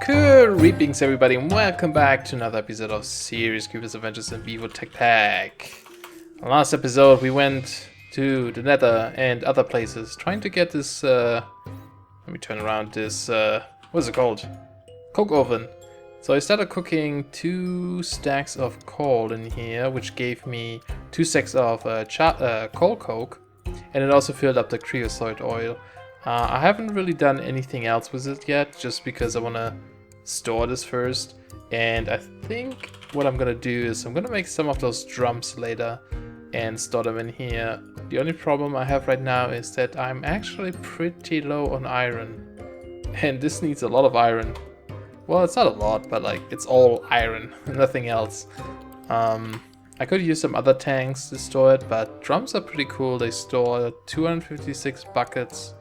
Greetings everybody and welcome back to another episode of Serious Cubist Adventures in Bevo Tech Pack. Last episode we went to the Nether and other places trying to get this, let me turn around, this, what's it called? Coke oven. So I started cooking 2 stacks of coal in here, which gave me 2 stacks of coal coke, and it also filled up the creosote oil. I haven't really done anything else with it yet, just because I want to store this first. And I think what I'm gonna do is I'm gonna make some of those drums later and store them in here. The only problem I have right now is that I'm actually pretty low on iron, and this needs a lot of iron. Well, it's not a lot, but like it's all iron, nothing else. I could use some other tanks to store it, but drums are pretty cool. They store 256 buckets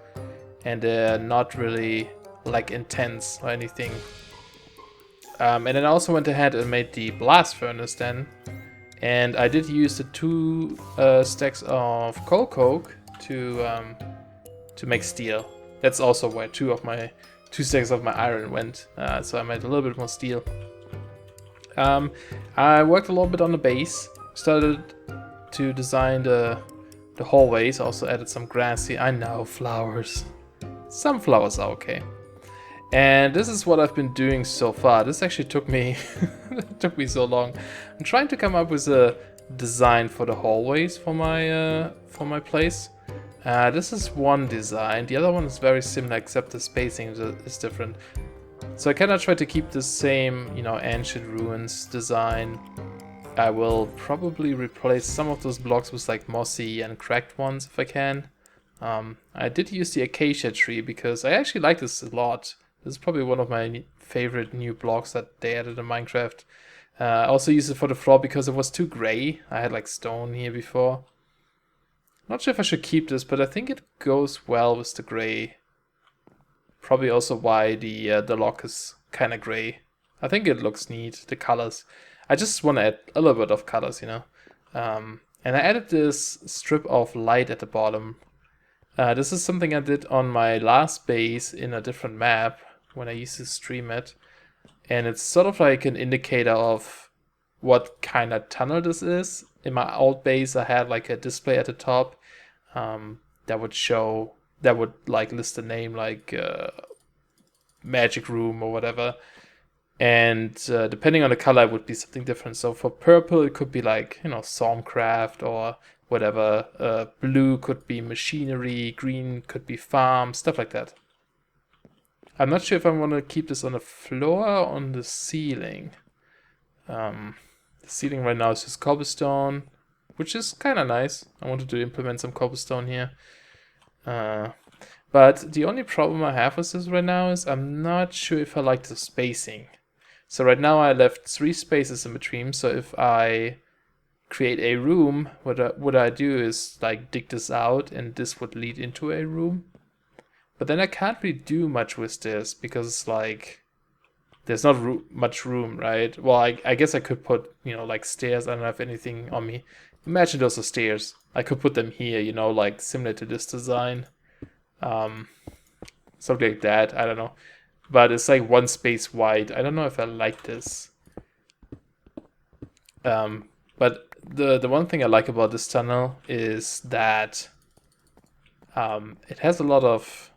and they're not really like intense or anything. And then I also went ahead and made the blast furnace then, and I did use the 2 stacks of coal coke to make steel. That's also where 2 stacks of my iron went, so I made a little bit more steel. I worked a little bit on the base, started to design the hallways, also added some grassy, I know, flowers. Some flowers are okay. And this is what I've been doing so far. This actually took me took me so long. I'm trying to come up with a design for the hallways for my place. This is one design. The other one is very similar, except the spacing is different. So I kind of try to keep the same, you know, ancient ruins design. I will probably replace some of those blocks with like mossy and cracked ones if I can. I did use the acacia tree because I actually like this a lot. This is probably one of my favorite new blocks that they added in Minecraft. I also used it for the floor because it was too gray. I had like stone here before. Not sure if I should keep this, but I think it goes well with the gray. Probably also why the lock is kind of gray. I think it looks neat, the colors. I just want to add a little bit of colors, you know. And I added this strip of light at the bottom. This is something I did on my last base in a different map when I used to stream it. And it's sort of like an indicator of what kind of tunnel this is. In my old base I had like a display at the top that would like list the name, like magic room or whatever. And depending on the color it would be something different. So for purple it could be like, you know, Thaumcraft or whatever. Blue could be machinery, green could be farm, stuff like that. I'm not sure if I want to keep this on the floor or on the ceiling. The ceiling right now is just cobblestone, which is kind of nice. I wanted to implement some cobblestone here. But the only problem I have with this right now is I'm not sure if I like the spacing. So right now I left 3 spaces in between, so if I create a room, what I do is like dig this out and this would lead into a room. But then I can't really do much with this because like there's not much room, right? Well, I guess I could put, you know, like stairs. I don't have anything on me. Imagine those are stairs. I could put them here, you know, like similar to this design. Something like that, I don't know. But it's like 1 space wide. I don't know if I like this. But the one thing I like about this tunnel is that it has a lot of...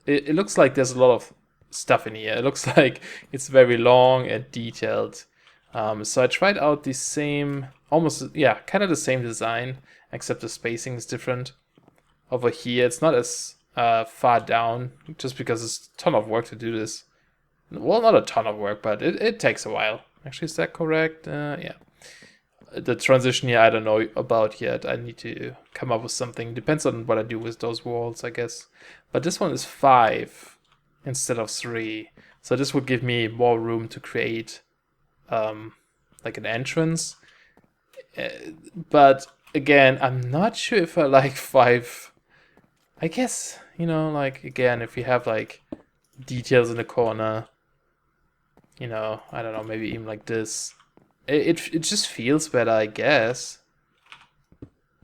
It looks like there's a lot of stuff in here. It looks like it's very long and detailed. So I tried out the same, almost, yeah, kind of the same design, except the spacing is different. Over here, it's not as far down, just because it's a ton of work to do this. Well, not a ton of work, but it takes a while. Actually, is that correct? Yeah. The transition here I don't know about yet. I need to come up with something. Depends on what I do with those walls, I guess. But this one is 5 instead of 3. So this would give me more room to create like an entrance. But again, I'm not sure if I like 5. I guess, you know, like again, if you have like details in the corner, you know, I don't know, maybe even like this. It just feels better, I guess.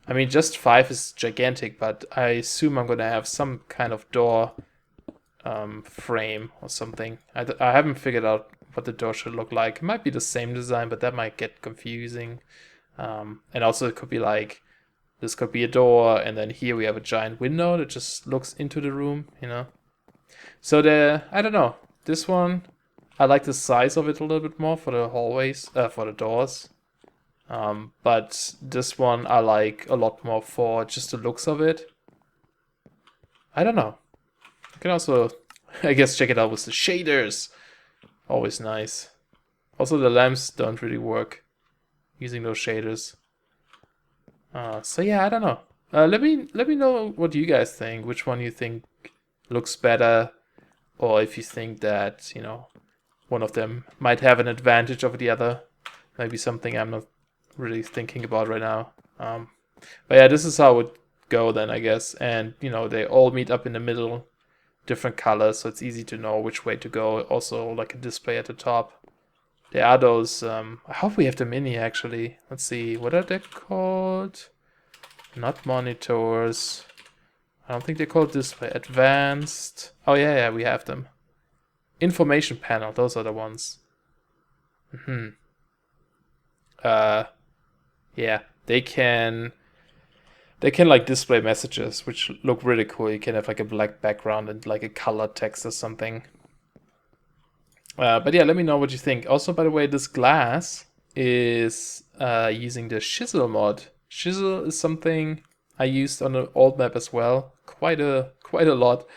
I mean, just 5 is gigantic, but I assume I'm gonna have some kind of door frame or something. I haven't figured out what the door should look like. It might be the same design, but that might get confusing. And also it could be like, this could be a door, and then here we have a giant window that just looks into the room, you know. So I don't know, this one, I like the size of it a little bit more for the hallways, for the doors. But this one I like a lot more for just the looks of it. I don't know. You can also, I guess, check it out with the shaders. Always nice. Also, the lamps don't really work using those shaders. So yeah, I don't know. Let me know what you guys think. Which one you think looks better, or if you think that, you know, one of them might have an advantage over the other. Maybe something I'm not really thinking about right now. But yeah, this is how it would go then, I guess. And you know, they all meet up in the middle, different colors, so it's easy to know which way to go. Also, like a display at the top. There are those, I hope we have them in here actually. Let's see, what are they called? Not monitors. I don't think they're called display. Advanced. Oh yeah, we have them. Information panel, those are the ones. Yeah, they can like display messages, which look really cool. You can have like a black background and like a color text or something. But yeah, let me know what you think. Also, by the way, this glass is using the chisel mod. Chisel is something I used on the old map as well, quite a lot,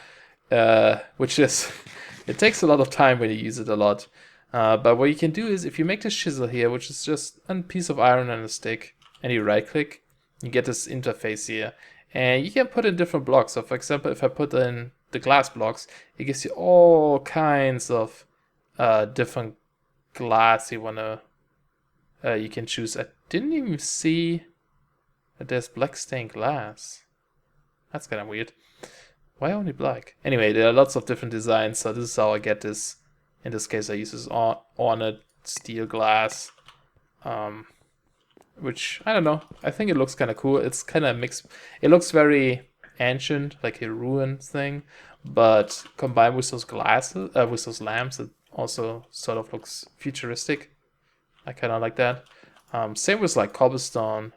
which is it takes a lot of time when you use it a lot. But what you can do is, if you make the chisel here, which is just a piece of iron and a stick, and you right click, you get this interface here, and you can put in different blocks. So for example, if I put in the glass blocks, it gives you all kinds of different glass you wanna you can choose. I didn't even see that there's black stained glass. That's kind of weird. Why only black? Anyway, there are lots of different designs, so this is how I get this. In this case, I use this ornate steel glass, which I don't know. I think it looks kind of cool. It's kind of mixed. It looks very ancient, like a ruin thing, but combined with those glasses, with those lamps, it also sort of looks futuristic. I kind of like that. Same with like cobblestone.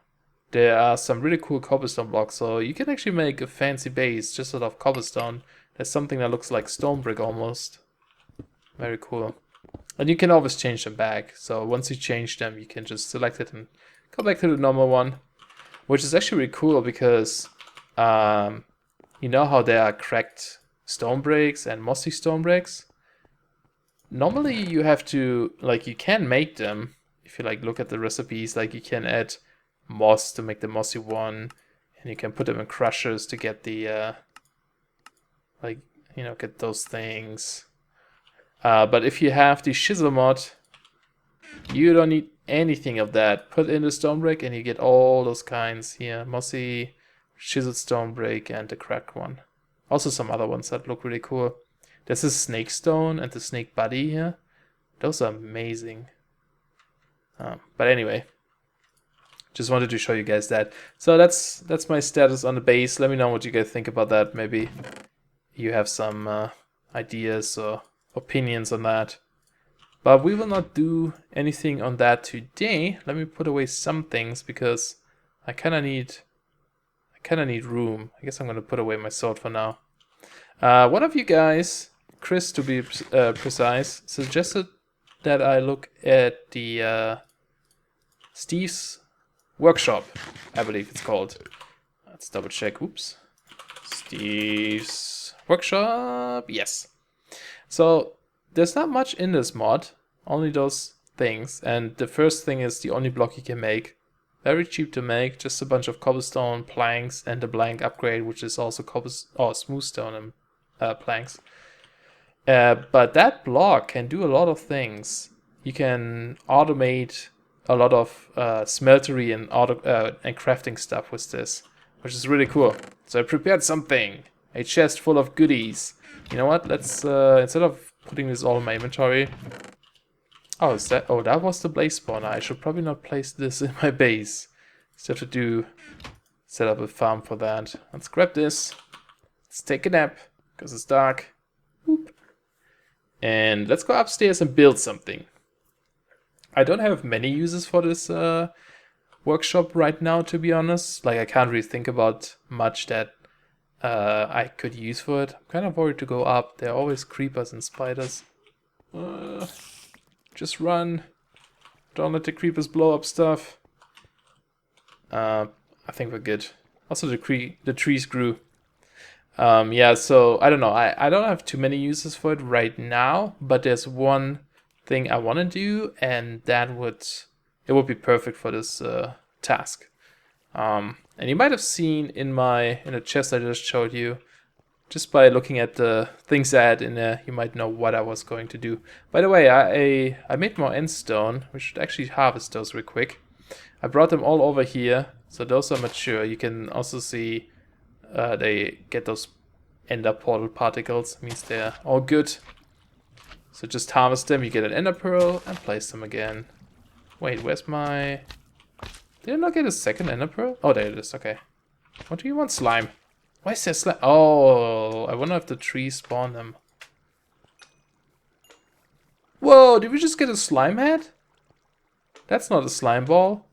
There are some really cool cobblestone blocks, so you can actually make a fancy base just out of cobblestone. There's something that looks like stone brick almost. Very cool. And you can always change them back. So once you change them, you can just select it and go back to the normal one, which is actually really cool because you know how there are cracked stone bricks and mossy stone bricks? Normally you have to, like, you can make them if you like look at the recipes. Like, you can add moss to make the mossy one, and you can put them in crushers to get the like, you know, get those things. But if you have the chisel mod, you don't need anything of that. Put in the stone brick and you get all those kinds here. Mossy, chiseled stone brick, and the cracked one. Also some other ones that look really cool. There's a snake stone and the snake body here. Those are amazing. But anyway, just wanted to show you guys that. So that's my status on the base. Let me know what you guys think about that. Maybe you have some ideas or opinions on that. But we will not do anything on that today. Let me put away some things because I kind of need room. I guess I'm gonna put away my sword for now. One of you guys, Chris to be precise, suggested that I look at the Steve's workshop, I believe it's called. Let's double check. Oops. Steve's workshop. Yes. So there's not much in this mod, only those things. And the first thing is the only block you can make. Very cheap to make, just a bunch of cobblestone planks and a blank upgrade, which is also smooth stone and planks. But that block can do a lot of things. You can automate a lot of smeltery and crafting stuff with this, which is really cool. So I prepared something, a chest full of goodies. You know what? Let's instead of putting this all in my inventory. Oh, that was the blaze spawner. I should probably not place this in my base. Still have to set up a farm for that. Let's grab this. Let's take a nap because it's dark. Boop. And let's go upstairs and build something. I don't have many uses for this workshop right now, to be honest. Like, I can't really think about much that I could use for it. I'm kind of worried to go up. There are always creepers and spiders. Just run. Don't let the creepers blow up stuff. I think we're good. Also, the trees grew. Yeah, so I don't know. I don't have too many uses for it right now, but there's one thing I want to do, and it would be perfect for this task. And you might have seen in the chest I just showed you, just by looking at the things I had in there, you might know what I was going to do. By the way, I made more endstone. We should actually harvest those real quick. I brought them all over here, so those are mature. You can also see they get those ender portal particles. Means they're all good. So just harvest them, you get an ender pearl, and place them again. Wait, where's my... Did I not get a second ender pearl? Oh, there it is, okay. What do you want? Slime. Why is there slime? Oh, I wonder if the trees spawn them. Whoa, did we just get a slime head? That's not a slime ball.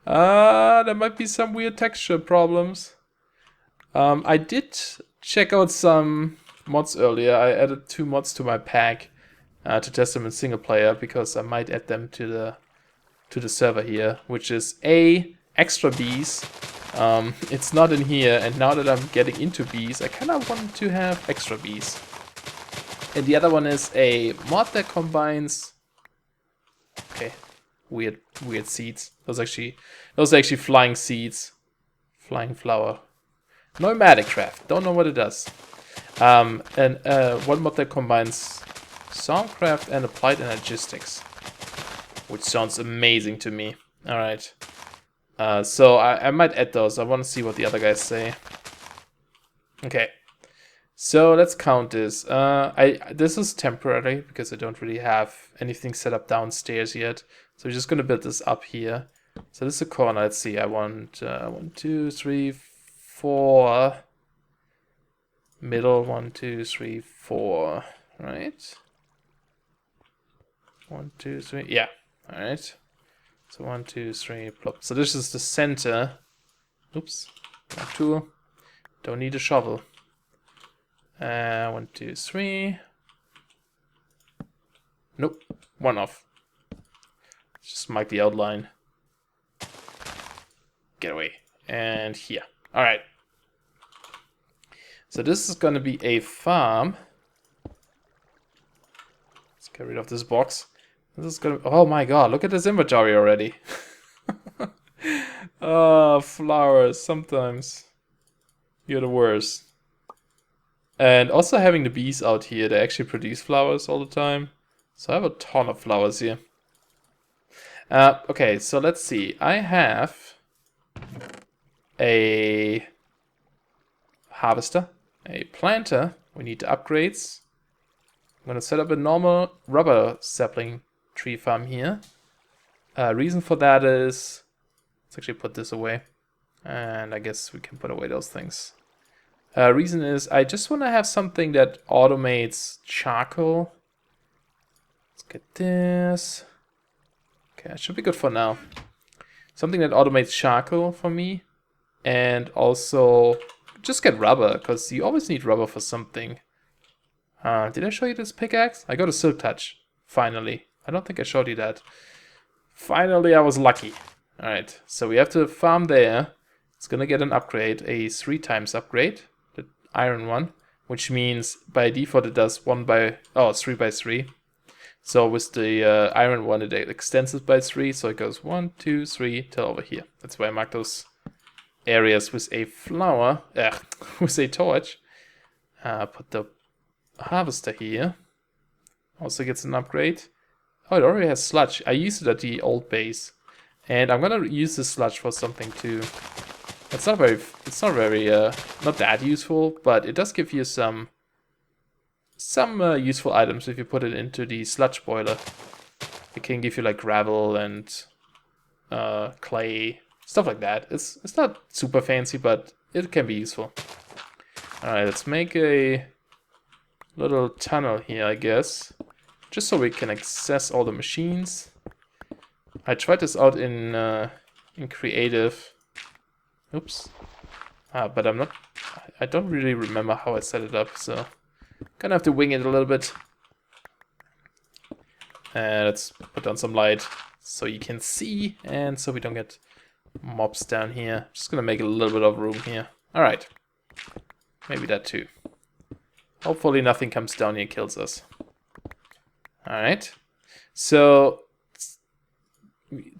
There might be some weird texture problems. I did check out some mods earlier. I added 2 mods to my pack to test them in single player, because I might add them to the server here, which is extra bees. It's not in here, and now that I'm getting into bees, I kind of want to have extra bees. And the other one is a mod that combines... Okay, weird seeds. Those are actually flying seeds. Flying flower. Nomadic craft. Don't know what it does. And one mod that combines Thaumcraft and Applied Energistics, which sounds amazing to me. All right. So I might add those. I want to see what the other guys say. Okay. So let's count this. This is temporary because I don't really have anything set up downstairs yet. So we're just gonna build this up here. So this is a corner. Let's see. I want 1, 2, 3, 4. Middle 1, 2, 3, 4. Right. 1, 2, 3. Yeah. All right. So 1, 2, 3. Plop. So this is the center. Oops. 1, 2. Don't need a shovel. 1, 2, 3. Nope. 1 off. Just mark the outline. Get away. And here. Alright. So this is going to be a farm. Let's get rid of this box. This is going to... Oh my god, look at this inventory already. Oh, flowers. Sometimes you're the worst. And also having the bees out here, they actually produce flowers all the time. So I have a ton of flowers here. Okay, so let's see. I have a harvester, a planter. We need the upgrades. I'm going to set up a normal rubber sapling tree farm here. Reason for that is... Let's actually put this away. And I guess we can put away those things. Reason is I just want to have something that automates charcoal. Let's get this. Okay, it should be good for now. Something that automates charcoal for me. And also just get rubber, because you always need rubber for something. Did I show you this pickaxe? I got a silk touch. Finally. I don't think I showed you that. Finally, I was lucky. Alright, so we have to farm there. It's gonna get an upgrade, a 3 times upgrade. The iron one. Which means by default it does 3 by 3. So with the iron one it extends it by 3. So it goes 1, 2, 3 till over here. That's why I marked those areas with a flower. With a torch. Put the harvester here. Also gets an upgrade. Oh, it already has sludge. I used it at the old base. And I'm gonna use this sludge for something too. It's not very not that useful, but it does give you some useful items if you put it into the sludge boiler. It can give you like gravel and clay, stuff like that. It's not super fancy, but it can be useful. Alright, let's make a little tunnel here, I guess. Just so we can access all the machines. I tried this out in creative. Oops. But I don't really remember how I set it up, so gonna have to wing it a little bit. And let's put down some light so you can see, and so we don't get mobs down here. Just gonna make a little bit of room here. Alright. Maybe that too. Hopefully nothing comes down here and kills us. Alright. So,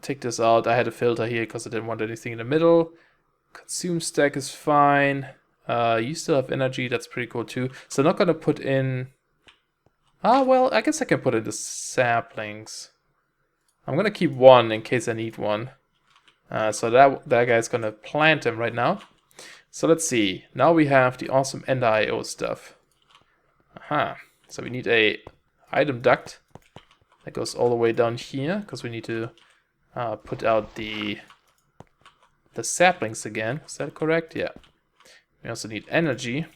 take this out. I had a filter here because I didn't want anything in the middle. Consume stack is fine. You still have energy, that's pretty cool too. So I'm not gonna put in... well, I guess I can put in the saplings. I'm gonna keep one in case I need one. So that guy's gonna plant them right now. So let's see. Now we have the awesome Ender IO stuff. Aha. So we need a item duct that goes all the way down here because we need to put out the saplings again. Is that correct? Yeah. We also need energy.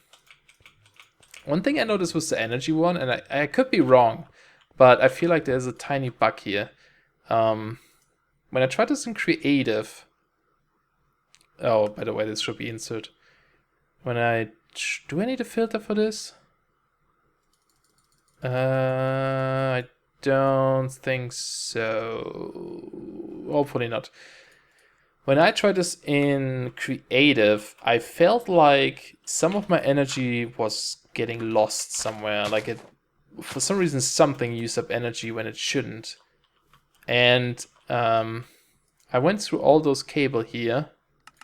One thing I noticed was the energy one, and I could be wrong, but I feel like there's a tiny bug here. When I tried this in creative... Oh, by the way, this should be insert. When do I need a filter for this? I don't think so. Hopefully not. When I tried this in creative, I felt like some of my energy was getting lost somewhere. Like for some reason, something used up energy when it shouldn't. And I went through all those cable here.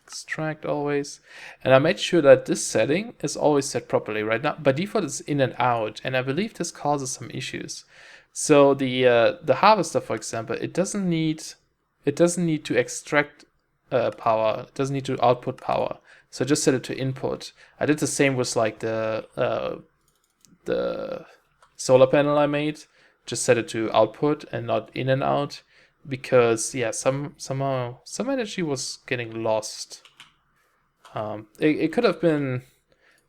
Extract always. And I made sure that this setting is always set properly. Right now, by default, it's in and out. And I believe this causes some issues. So the harvester, for example, it doesn't need to extract power. It doesn't need to output power. So just set it to input. I did the same with like the solar panel I made. Just set it to output and not in and out, because yeah, somehow some energy was getting lost. It could have been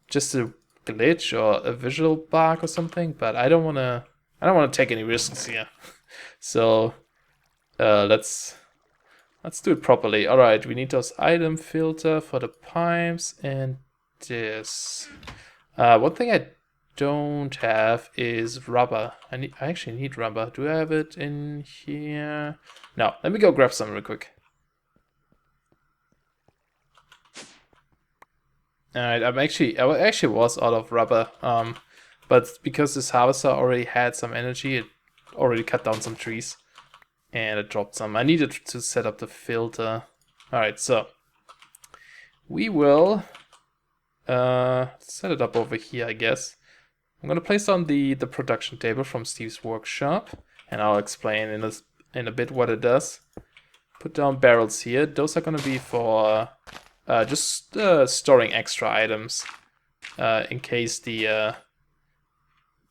just a glitch or a visual bug or something, but I don't wanna take any risks here. So let's do it properly. All right, we need those item filter for the pipes and this. One thing I don't have is rubber. I actually need rubber. Do I have it in here? No. Let me go grab some real quick. All right, I actually was out of rubber. But because this harvester already had some energy, it already cut down some trees. And it dropped some. I needed to set up the filter. Alright, so we will set it up over here, I guess. I'm going to place on the production table from Steve's workshop, and I'll explain in a bit what it does. Put down barrels here. Those are going to be for just storing extra items in case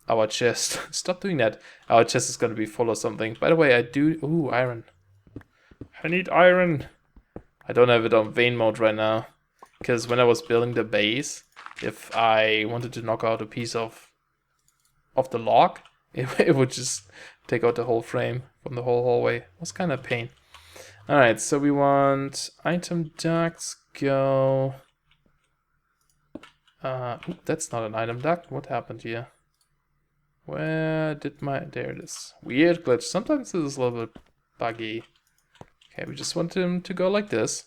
our chest... Stop doing that. Our chest is going to be full of something. By the way, I do... Ooh, iron. I need iron. I don't have it on vein mode right now. Because when I was building the base, if I wanted to knock out a piece of the log, it would just take out the whole frame from the whole hallway. It was kind of a pain. Alright, so we want item ducts, go... Ooh, that's not an item duct. What happened here? Where did my... There it is. Weird glitch. Sometimes this is a little bit buggy. Okay, we just want him to go like this.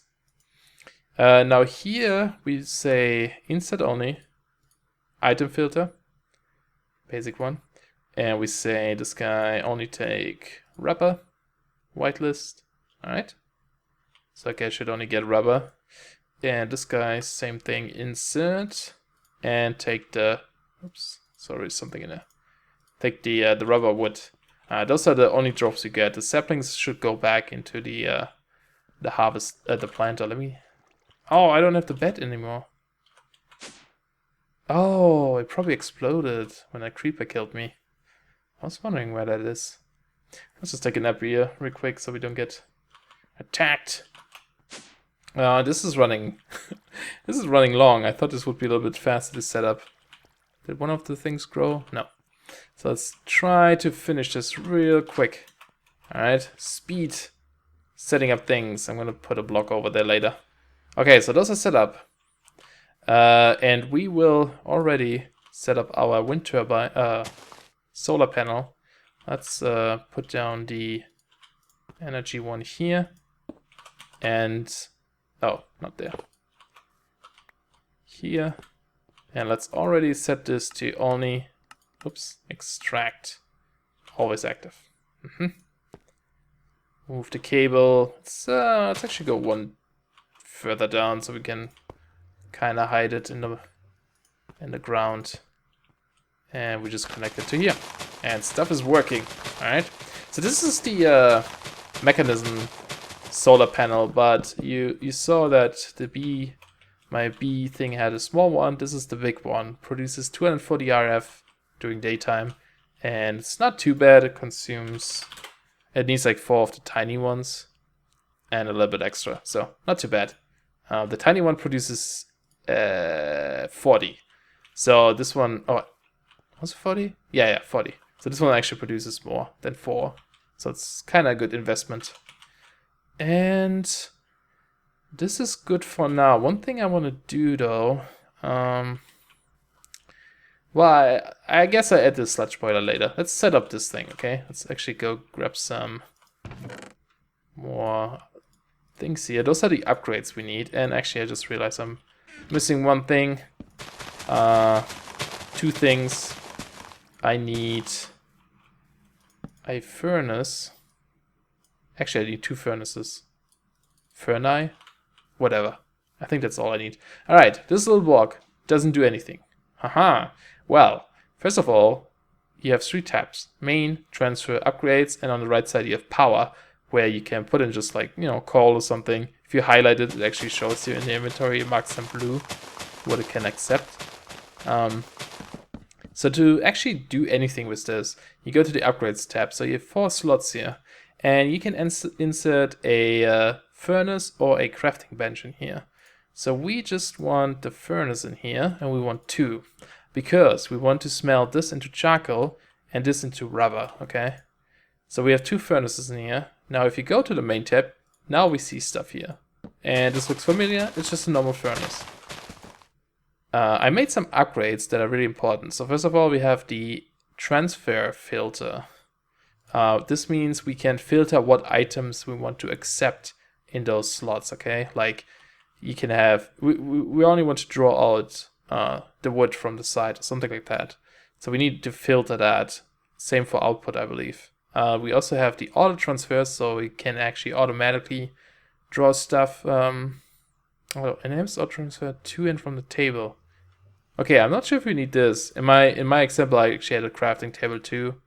Now here we say insert only, item filter, basic one. And we say this guy only take rubber, whitelist. Alright. So that guy should only get rubber. And this guy, same thing, insert. And take the... Oops, sorry, something in there. Take the rubber wood. Those are the only drops you get. The saplings should go back into the harvest, the planter. Let me... Oh, I don't have the bed anymore. Oh, it probably exploded when that creeper killed me. I was wondering where that is. Let's just take a nap here real quick so we don't get attacked. This is running. This is running long. I thought this would be a little bit faster to set up. Did one of the things grow? No. So let's try to finish this real quick. Alright, speed. Setting up things. I'm gonna put a block over there later. Okay, so those are set up. And we will already set up our wind turbine, solar panel. Let's put down the energy one here. And, oh, not there. Here. And let's already set this to only, oops, extract. Always active. Move the cable. Let's actually go one further down so we can kind of hide it in the ground. And we just connect it to here. And stuff is working. Alright. So this is the mechanism solar panel, but you saw that my B thing had a small one. This is the big one. Produces 240 RF during daytime. And it's not too bad. It consumes... It needs like 4 of the tiny ones. And a little bit extra. So, not too bad. The tiny one produces 40. So this one... Oh, was it 40? Yeah, 40. So this one actually produces more than 4. So it's kind of a good investment. And this is good for now. One thing I want to do though... well, I guess I add the sludge boiler later. Let's set up this thing, okay? Let's actually go grab some more things here. Those are the upgrades we need. And actually, I just realized I'm missing one thing. 2 things. I need a furnace. Actually, I need 2 furnaces. Furnace? Whatever. I think that's all I need. Alright, this little block doesn't do anything. Haha. Well, first of all, you have 3 tabs. Main, transfer, upgrades, and on the right side you have power, where you can put in just like, you know, coal or something. If you highlight it, it actually shows you in the inventory, it marks in blue what it can accept. So to actually do anything with this, you go to the upgrades tab. So you have 4 slots here, and you can insert a furnace or a crafting bench in here. So we just want the furnace in here, and we want 2. Because we want to smelt this into charcoal and this into rubber, okay? So we have 2 furnaces in here. Now if you go to the main tab, now we see stuff here. And this looks familiar, it's just a normal furnace. I made some upgrades that are really important. So first of all, we have the transfer filter. This means we can filter what items we want to accept in those slots, okay? Like you can have, we only want to draw out the wood from the side or something like that. So we need to filter that. Same for output, I believe. We also have the auto transfer, so we can actually automatically draw stuff. Enhanced auto transfer to and from the table. Okay, I'm not sure if we need this. In my example, I actually had a crafting table too.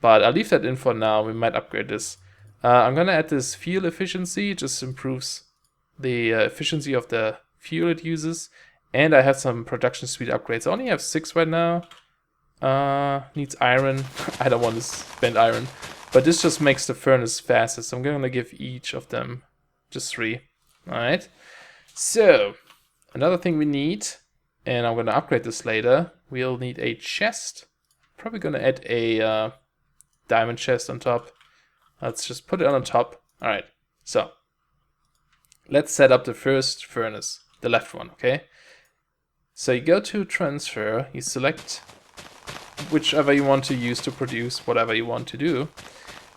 But I'll leave that in for now. We might upgrade this. I'm gonna add this fuel efficiency. It just improves the efficiency of the fuel it uses. And I have some production speed upgrades. I only have 6 right now. Needs iron. I don't want to spend iron. But this just makes the furnace faster. So I'm going to give each of them just 3. Alright. So, another thing we need, and I'm going to upgrade this later, we'll need a chest. Probably going to add a diamond chest on top. Let's just put it on top. Alright. So, let's set up the first furnace. The left one, okay? So you go to transfer, you select whichever you want to use to produce whatever you want to do.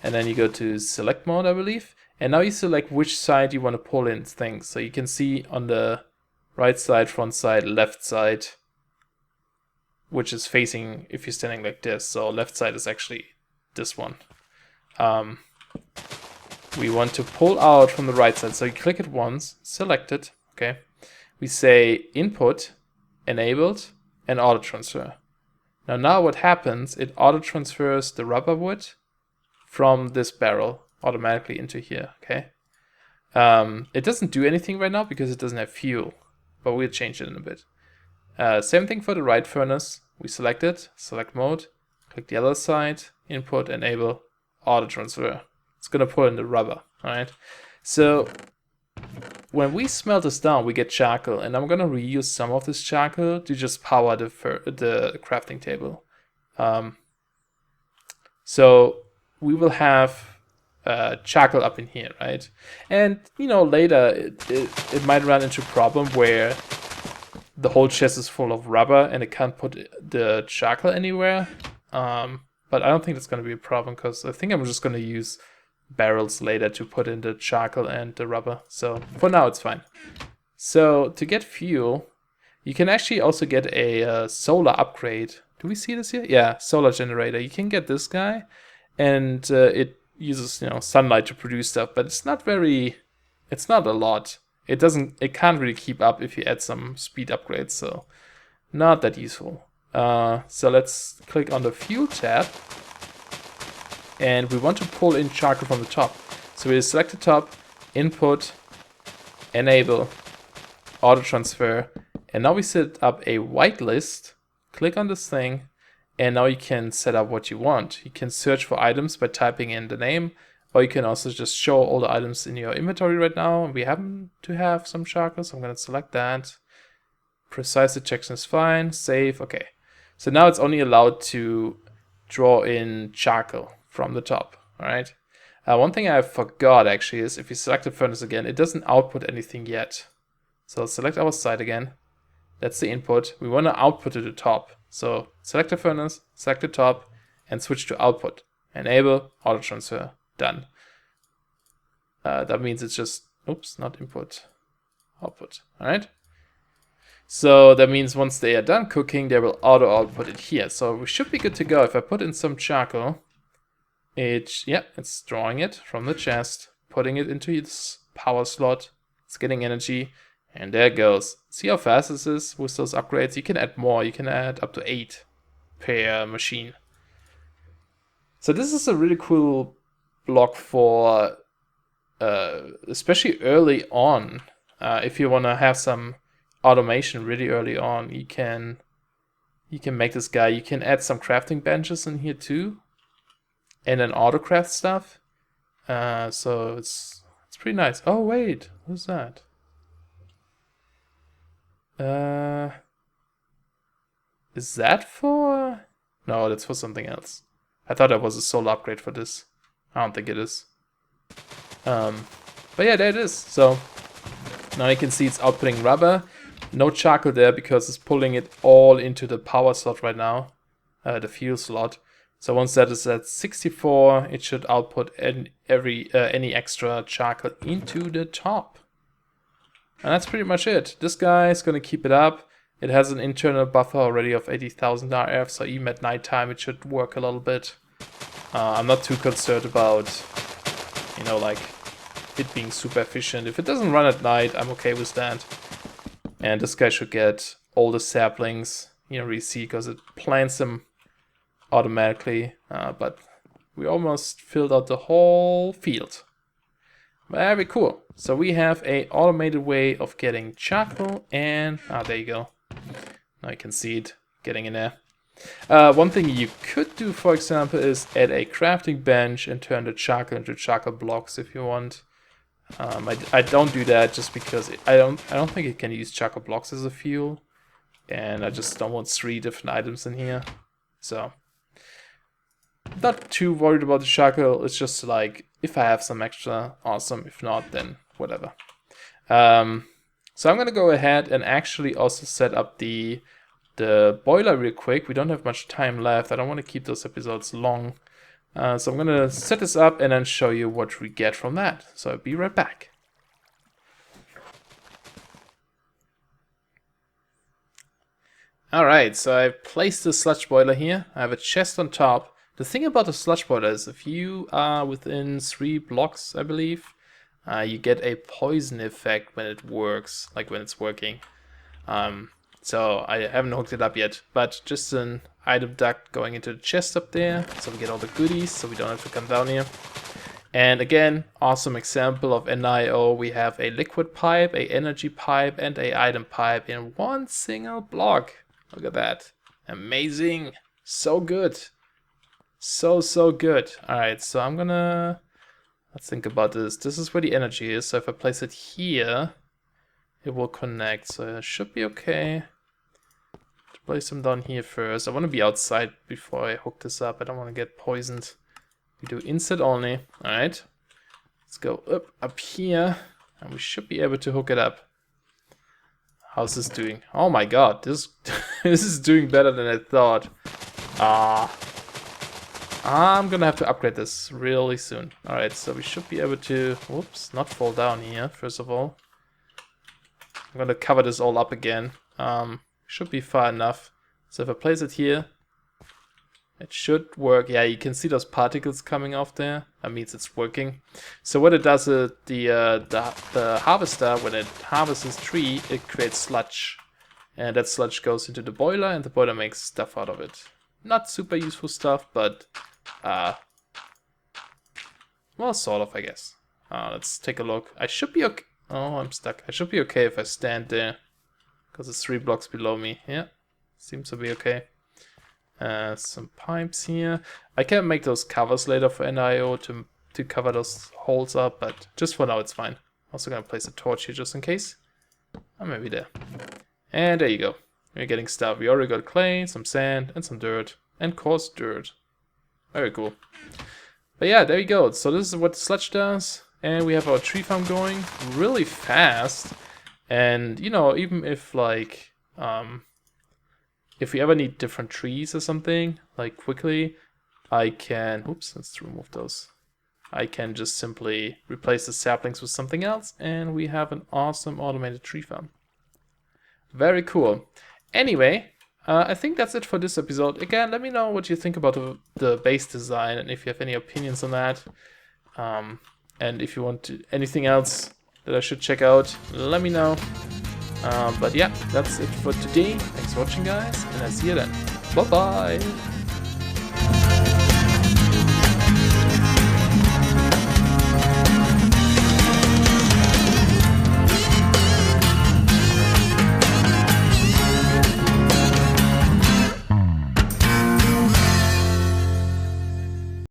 And then you go to select mode, I believe. And now you select which side you want to pull in things. So you can see on the right side, front side, left side, which is facing if you're standing like this. So left side is actually this one. We want to pull out from the right side. So you click it once, select it, okay. We say input, enabled, and auto transfer. Now what happens, it auto transfers the rubber wood from this barrel automatically into here, okay? It doesn't do anything right now because it doesn't have fuel, but we'll change it in a bit. Same thing for the right furnace. We select it, select mode, click the other side, input, enable, auto transfer. It's gonna pull in the rubber, alright? So when we smelt this down, we get charcoal, and I'm gonna reuse some of this charcoal to just power the crafting table. So we will have charcoal up in here, right? And you know, later it might run into a problem where the whole chest is full of rubber and it can't put the charcoal anywhere. But I don't think that's going to be a problem, because I think I'm just going to use barrels later to put in the charcoal and the rubber. So for now it's fine. So to get fuel, you can actually also get a solar upgrade. Do we see this here? Yeah, solar generator. You can get this guy, and it uses, you know, sunlight to produce stuff, but it's not a lot. It can't really keep up if you add some speed upgrades, so not that useful. So let's click on the fuel tab, and we want to pull in charcoal from the top. So we select the top, input, enable, auto transfer, and now we set up a whitelist. Click on this thing, and now you can set up what you want. You can search for items by typing in the name, or you can also just show all the items in your inventory right now. We happen to have some charcoal, so I'm going to select that. Precise detection is fine. Save. Okay. So now it's only allowed to draw in charcoal from the top. All right. One thing I forgot actually is if you select the furnace again, it doesn't output anything yet. So let's select our site again. That's the input. We want to output to the top. So select the furnace, select the top, and switch to output. Enable, auto transfer. Done. That means it's just, oops, not input, output. All right. So that means once they are done cooking, they will auto output it here. So we should be good to go. If I put in some charcoal, it's drawing it from the chest, putting it into its power slot. It's getting energy, and there it goes. See how fast this is with those upgrades? You can add more. You can add up to 8 per machine. So this is a really cool block for especially early on. If you want to have some automation really early on, you can make this guy. You can add some crafting benches in here too, and then auto craft stuff. So it's pretty nice. Oh wait, what's that? Is that for? No, that's for something else. I thought that was a solar upgrade for this. I don't think it is. But yeah, there it is. So now you can see it's outputting rubber. No charcoal there because it's pulling it all into the power slot right now, the fuel slot. So once that is at 64, it should output any extra charcoal into the top. And that's pretty much it. This guy is going to keep it up. It has an internal buffer already of 80,000 RF, so even at nighttime it should work a little bit. I'm not too concerned about, you know, like it being super efficient. If it doesn't run at night, I'm okay with that. And this guy should get all the saplings, you know, reseed, because it plants them automatically. But we almost filled out the whole field. Very cool. So we have a automated way of getting charcoal, and there you go. Now you can see it getting in there. One thing you could do, for example, is add a crafting bench and turn the charcoal into charcoal blocks if you want. I don't do that just because I don't think it can use charcoal blocks as a fuel, and I just don't want 3 different items in here. So not too worried about the charcoal. It's just like if I have some extra, awesome. If not, then whatever. So I'm gonna go ahead and actually also set up the boiler real quick. We don't have much time left. I don't want to keep those episodes long. So I'm gonna set this up and then show you what we get from that. So I'll be right back. Alright, so I've placed the sludge boiler here. I have a chest on top. The thing about the sludge boiler is if you are within 3 blocks, I believe, you get a poison effect when it works, like when it's working. So I haven't hooked it up yet, but just an item duct going into the chest up there, so we get all the goodies, so we don't have to come down here. And again, awesome example of NIO. We have a liquid pipe, a energy pipe, and a item pipe in one single block. Look at that. Amazing. So good. So good. Alright, so I'm gonna... let's think about this. This is where the energy is, so if I place it here, it will connect. So it should be okay. Place them down here first. I want to be outside before I hook this up. I don't want to get poisoned. We do inside only. Alright. Let's go up here. And we should be able to hook it up. How's this doing? Oh my god, this this is doing better than I thought. I'm gonna have to upgrade this really soon. Alright, so we should be able to, whoops, not fall down here, first of all. I'm gonna cover this all up again. Should be far enough. So if I place it here, it should work. Yeah, you can see those particles coming off there. That means it's working. So what it does is the harvester, when it harvests this tree, it creates sludge. And that sludge goes into the boiler, and the boiler makes stuff out of it. Not super useful stuff, but well, sort of, I guess. Let's take a look. I should be okay. Oh, I'm stuck. I should be okay if I stand there. Because it's 3 blocks below me. Yeah, seems to be okay. Some pipes here. I can make those covers later for NIO to cover those holes up, but just for now it's fine. Also gonna place a torch here just in case. Oh, maybe there. And there you go. We're getting stuff. We already got clay, some sand, and some dirt. And coarse dirt. Very cool. But yeah, there you go. So this is what sludge does. And we have our tree farm going really fast. And, you know, even if, like, if we ever need different trees or something, like, quickly, I can, oops, let's remove those. I can just simply replace the saplings with something else, and we have an awesome automated tree farm. Very cool. Anyway, I think that's it for this episode. Again, let me know what you think about the base design, and if you have any opinions on that. And if you want anything else that I should check out, let me know. But yeah, that's it for today. Thanks for watching, guys, and I'll see you then. Bye bye.